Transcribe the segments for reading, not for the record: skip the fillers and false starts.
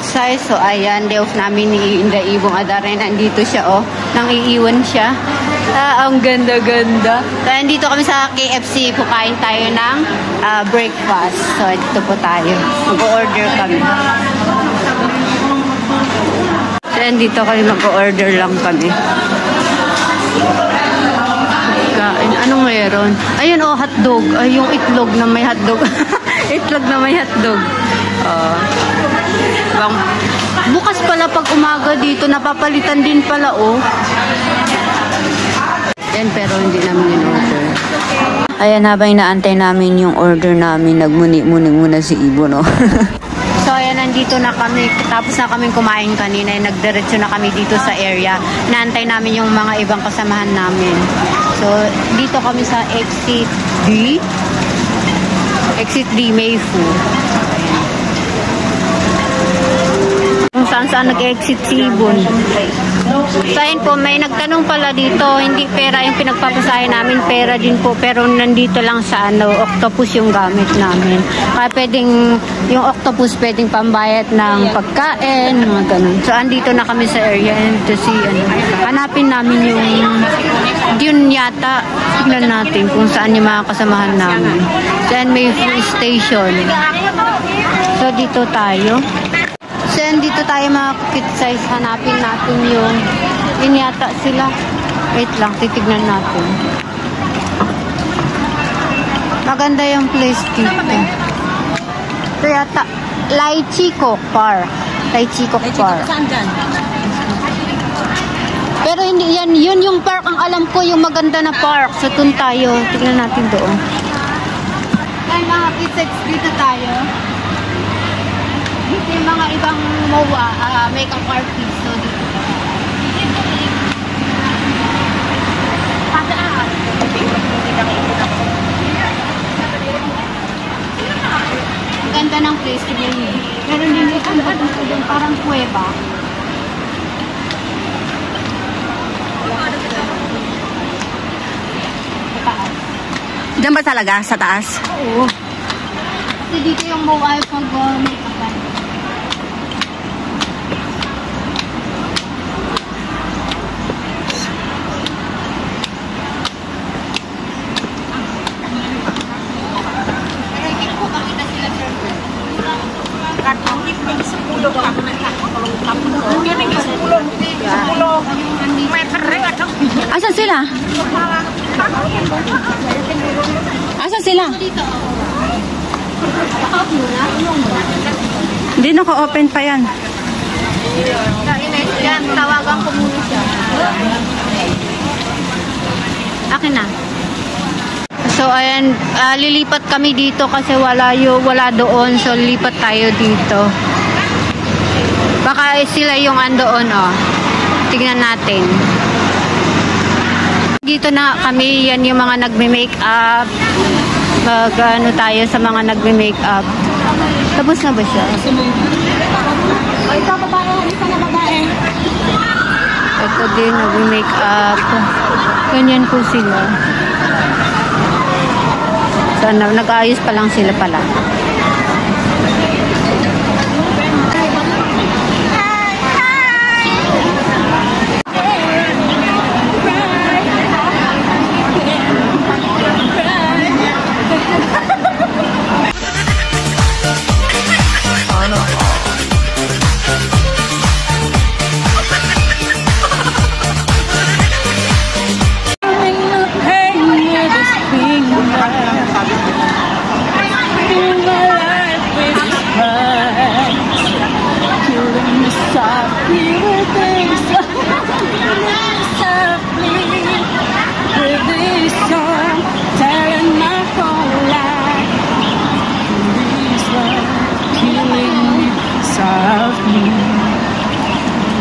size. So, ayan, day off namin ni Inda Ibong Adare. Nandito siya, oh. Nang iiwan siya. Ang ganda-ganda. So, nandito kami sa KFC. Kukain tayo ng breakfast. So, dito po tayo. Mag-order kami. So, nandito kami. Mag-order lang kami. Kain. Anong meron? Ayun, oh, hotdog. Ay, yung itlog na may hotdog. Itlog na may hotdog. Bukas pala pag umaga dito, napapalitan din pala, oh. Yan, pero hindi namin in-order. Ayan, habang inaantay namin yung order namin, nagmuni-muni muna si Ibo, no? So, ayan, nandito na kami. Tapos na kaming kumain kanina. Nagdiretso na kami dito sa area. Naantay namin yung mga ibang kasamahan namin. So, dito kami sa Exit D. Exit D, Mayfu. Kung saan nag-exit si Ibon. So, ayun po, may nagtanong pala dito, hindi pera yung pinagpapasahin namin, pera din po, pero nandito lang sa octopus yung gamit namin. Kaya pwedeng, yung octopus pwedeng pambayad ng pagkain, mga ganun. So, andito na kami sa area to see, hanapin namin yung, yun yata, tignan natin kung saan yung mga kasamahan namin. Then, may free station. So, dito tayo. So, dito tayo mga kit size. Hanapin natin yung yata sila. Wait lang, titignan natin. Maganda yung place dito. Ito yata, Lai Chi Kok Park. Lai Chi Kok Park. Pero hindi yan, yun yung park ang alam ko, yung maganda na park. So, dun tayo. Tignan natin doon. Ay, mga kit size, dito tayo. Yung mga ibang MOA, makeup artist. So, dito. Ang ganda ng place. Pero hindi ko doon parang kuweba. Diyan ba talaga? Sa taas? Oo. Kasi dito yung MOA pag makeup. Asan sila? Asan sila? Hindi naka-open pa yan. Yan, tawagan ko muna siya. Akin na. So, ayan, lilipat kami dito kasi wala doon. So, lilipat tayo dito. Baka sila yung andoon, oh. Tignan natin. Dito na kami, yan yung mga nagme-makeup. Mag-ano tayo sa mga nagme-makeup. Tapos na ba siya? Ito, babae. Isa na babae. Ito din, nagme-makeup. Ganyan po sila. So, nag-aayos pa lang sila pala.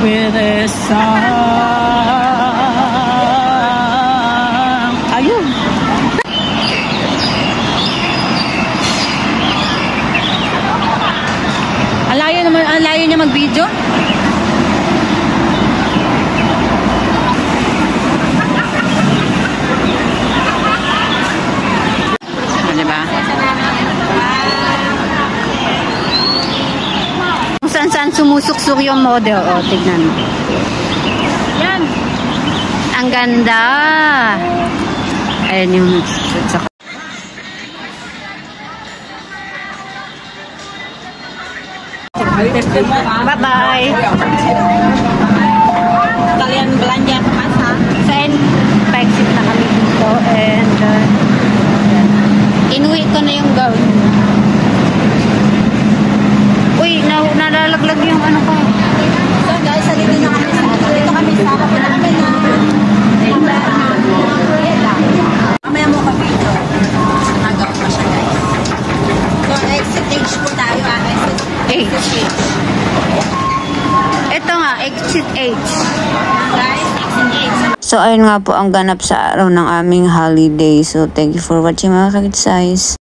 With a song. Ayun. Ang layo niya mag-video. sumusuksok yung model. O, tignan mo. Yan. Ang ganda. Ayan yung saka. Bye-bye. Kalian belanja ke pasar. Saan? Pa-exit na kami dito. And, inuwi ko na yung gown. Uy, nalalaglag yung ano ko. So guys, dito na kami sa dito kami sa kami na. Mamaya mo kami dito. Nagaw pa siya guys. So exit H po tayo H. Ito nga, exit H. Guys, exit H. So, ayun nga po ang ganap sa araw ng aming holiday. So, thank you for watching mga kagitsais.